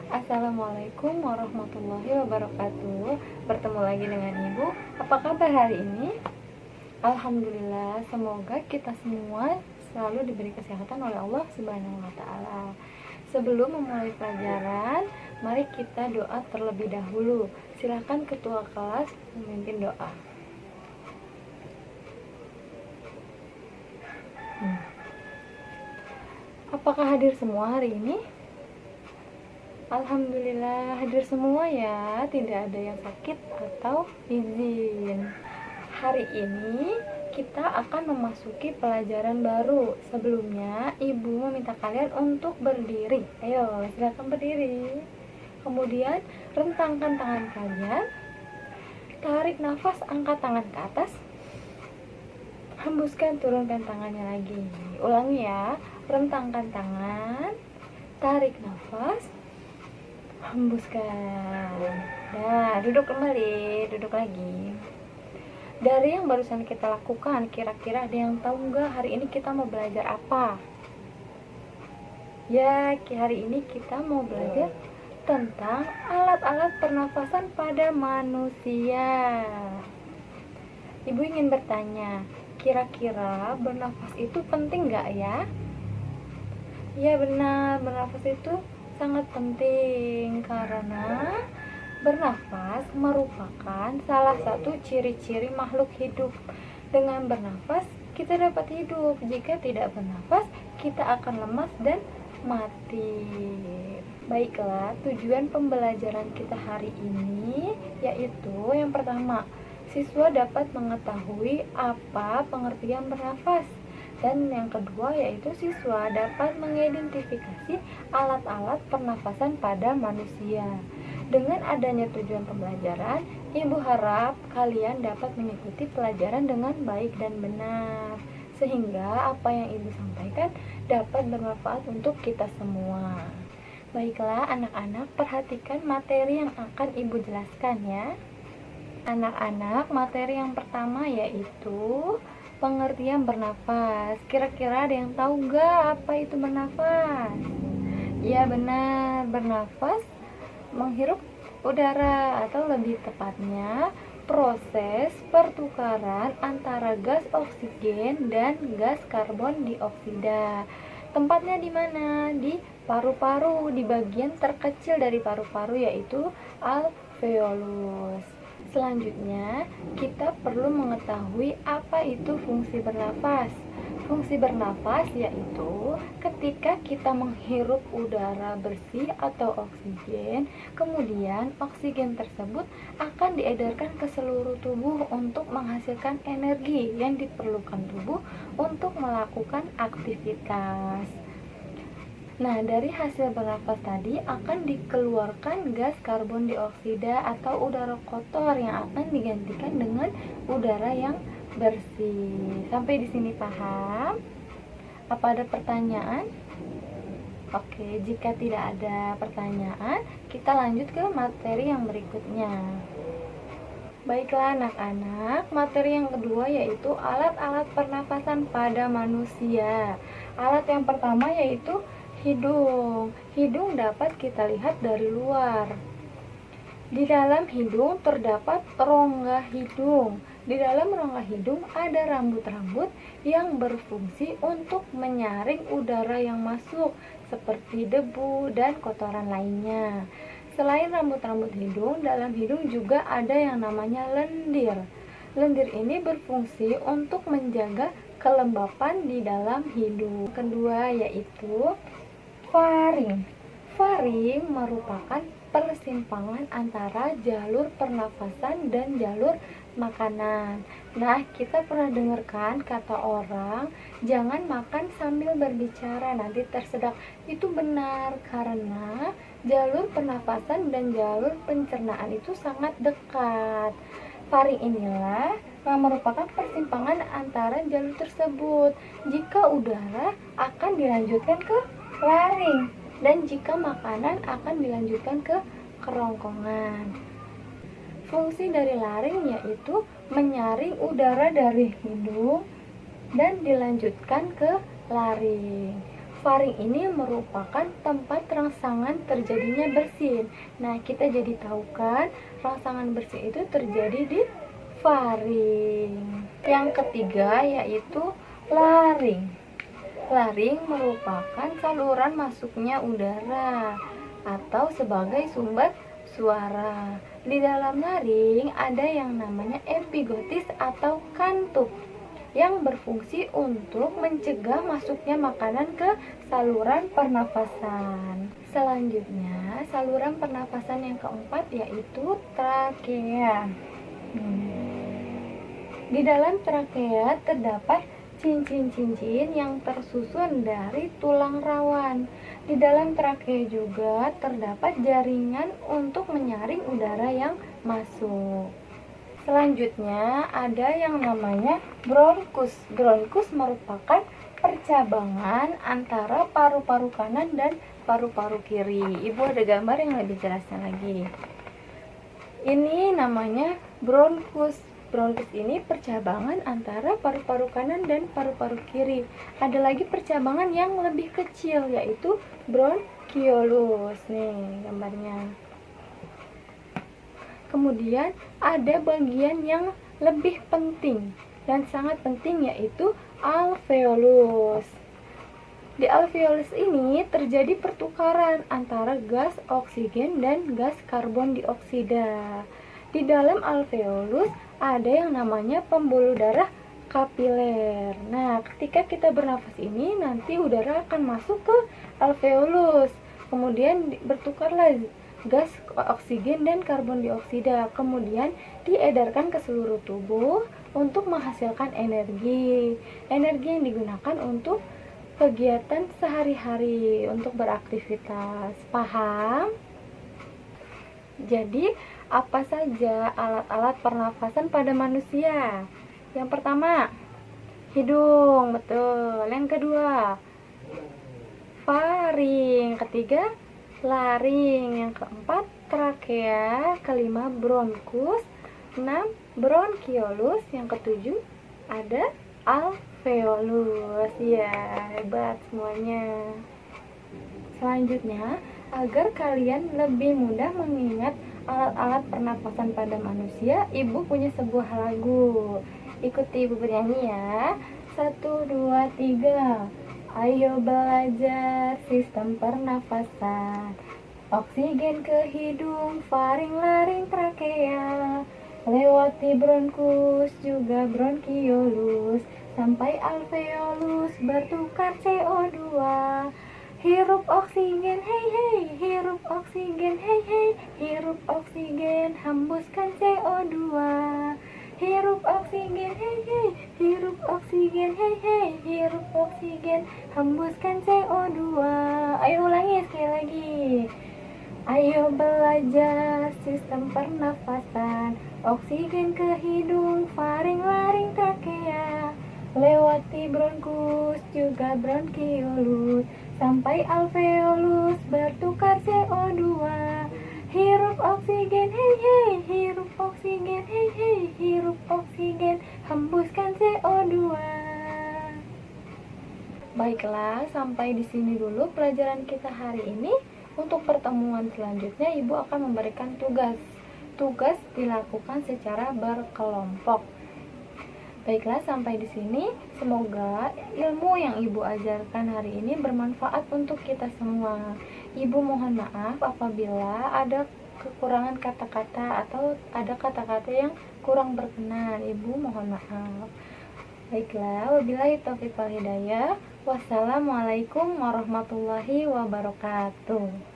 Assalamualaikum warahmatullahi wabarakatuh. Bertemu lagi dengan Ibu. Apa kabar hari ini? Alhamdulillah, semoga kita semua selalu diberi kesehatan oleh Allah Subhanahu wa taala. Sebelum memulai pelajaran, mari kita doa terlebih dahulu. Silakan ketua kelas memimpin doa. Apakah hadir semua hari ini? Alhamdulillah hadir semua ya, tidak ada yang sakit atau izin. Hari ini kita akan memasuki pelajaran baru. Sebelumnya ibu meminta kalian untuk berdiri. Ayo silakan berdiri. Kemudian rentangkan tangan kalian, tarik nafas, angkat tangan ke atas, hembuskan, turunkan tangannya lagi. Ulangi ya, rentangkan tangan, tarik nafas, hembuskan. Nah, duduk kembali, duduk lagi. Dari yang barusan kita lakukan, kira-kira ada yang tahu nggak hari ini kita mau belajar apa? Ya, hari ini kita mau belajar tentang alat-alat pernafasan pada manusia. Ibu ingin bertanya, kira-kira bernafas itu penting nggak ya? Ya benar, bernafas itu sangat penting karena bernafas merupakan salah satu ciri-ciri makhluk hidup. Dengan bernafas kita dapat hidup. Jika tidak bernafas kita akan lemas dan mati. Baiklah, tujuan pembelajaran kita hari ini yaitu yang pertama, siswa dapat mengetahui apa pengertian bernafas. Dan yang kedua yaitu siswa dapat mengidentifikasi alat-alat pernafasan pada manusia. Dengan adanya tujuan pembelajaran, Ibu harap kalian dapat mengikuti pelajaran dengan baik dan benar, sehingga apa yang Ibu sampaikan dapat bermanfaat untuk kita semua. Baiklah anak-anak, perhatikan materi yang akan Ibu jelaskan ya. Anak-anak, materi yang pertama yaitu pengertian bernafas. Kira-kira ada yang tahu nggak apa itu bernafas? Ya benar, bernafas menghirup udara atau lebih tepatnya proses pertukaran antara gas oksigen dan gas karbon dioksida. Tempatnya di mana? Di paru-paru, di bagian terkecil dari paru-paru yaitu alveolus. Selanjutnya, kita perlu mengetahui apa itu fungsi bernafas. Fungsi bernafas yaitu ketika kita menghirup udara bersih atau oksigen, kemudian oksigen tersebut akan diedarkan ke seluruh tubuh untuk menghasilkan energi yang diperlukan tubuh untuk melakukan aktivitas. Nah, dari hasil bernafas tadi akan dikeluarkan gas karbon dioksida atau udara kotor yang akan digantikan dengan udara yang bersih. Sampai di sini paham? Apa ada pertanyaan? Oke, jika tidak ada pertanyaan, kita lanjut ke materi yang berikutnya. Baiklah anak-anak, materi yang kedua yaitu alat-alat pernafasan pada manusia. Alat yang pertama yaitu hidung. Hidung dapat kita lihat dari luar. Di dalam hidung terdapat rongga hidung. Di dalam rongga hidung ada rambut-rambut yang berfungsi untuk menyaring udara yang masuk seperti debu dan kotoran lainnya. Selain rambut-rambut hidung, dalam hidung juga ada yang namanya lendir. Lendir ini berfungsi untuk menjaga kelembapan di dalam hidung. Kedua yaitu faring. Faring merupakan persimpangan antara jalur pernafasan dan jalur makanan. Nah, kita pernah dengarkan kata orang, jangan makan sambil berbicara, nanti tersedak. Itu benar, karena jalur pernafasan dan jalur pencernaan itu sangat dekat. Faring inilah yang merupakan persimpangan antara jalur tersebut. Jika udara akan dilanjutkan ke laring, dan jika makanan akan dilanjutkan ke kerongkongan. Fungsi dari laring yaitu menyaring udara dari hidung dan dilanjutkan ke laring. Faring ini merupakan tempat rangsangan terjadinya bersin. Nah, kita jadi tahu kan, rangsangan bersin itu terjadi di faring. Yang ketiga yaitu laring. Laring merupakan saluran masuknya udara atau sebagai sumber suara. Di dalam laring ada yang namanya epigotis atau kantuk yang berfungsi untuk mencegah masuknya makanan ke saluran pernafasan. Selanjutnya, saluran pernafasan yang keempat yaitu trakea. Di dalam trakea terdapat cincin-cincin yang tersusun dari tulang rawan. Di dalam trakea juga terdapat jaringan untuk menyaring udara yang masuk. Selanjutnya ada yang namanya bronkus. Bronkus merupakan percabangan antara paru-paru kanan dan paru-paru kiri. Ibu ada gambar yang lebih jelasnya lagi. Ini namanya bronkus. Bronkus ini percabangan antara paru-paru kanan dan paru-paru kiri. Ada lagi percabangan yang lebih kecil yaitu bronkiolus. Nih gambarnya. Kemudian ada bagian yang lebih penting dan sangat penting yaitu alveolus. Di alveolus ini terjadi pertukaran antara gas oksigen dan gas karbon dioksida. Di dalam alveolus ada yang namanya pembuluh darah kapiler. Nah, ketika kita bernafas ini nanti udara akan masuk ke alveolus. Kemudian bertukarlah gas oksigen dan karbon dioksida, kemudian diedarkan ke seluruh tubuh untuk menghasilkan energi yang digunakan untuk kegiatan sehari-hari, untuk beraktivitas. Paham? Jadi apa saja alat-alat pernafasan pada manusia? Yang pertama, hidung, betul. Yang kedua, faring. Ketiga, laring. Yang keempat, trakea. Kelima, bronkus. 6, bronkiolus. Yang ketujuh, ada alveolus. Ya, hebat semuanya. Selanjutnya, agar kalian lebih mudah mengingat alat-alat pernapasan pada manusia, ibu punya sebuah lagu. Ikuti ibu bernyanyi ya. 1, 2, 3. Ayo belajar sistem pernafasan. Oksigen ke hidung, faring, laring, trakea. Lewati bronkus, juga bronkiolus. Sampai alveolus, bertukar CO2. Hirup oksigen, hei hei. Hirup oksigen, hei hei. Hirup oksigen, hembuskan CO2. Hirup oksigen, hei hei. Hirup oksigen, hei hei. Hirup oksigen, hembuskan CO2. Ayo ulangi sekali lagi. Ayo belajar sistem pernafasan. Oksigen ke hidung, faring, laring, trakea. Lewati bronkus, juga bronkiolus. Sampai alveolus, bertukar CO2. Hirup oksigen, hei hei. Hirup oksigen, hei hei. Hirup oksigen, hembuskan CO2. Baiklah, sampai di sini dulu pelajaran kita hari ini. Untuk pertemuan selanjutnya, ibu akan memberikan tugas. Tugas dilakukan secara berkelompok. Baiklah, sampai di sini. Semoga ilmu yang ibu ajarkan hari ini bermanfaat untuk kita semua. Ibu mohon maaf apabila ada kekurangan kata-kata atau ada kata-kata yang kurang berkenan. Ibu mohon maaf. Baiklah, wabillahi taufiq wal hidayah. Wassalamualaikum warahmatullahi wabarakatuh.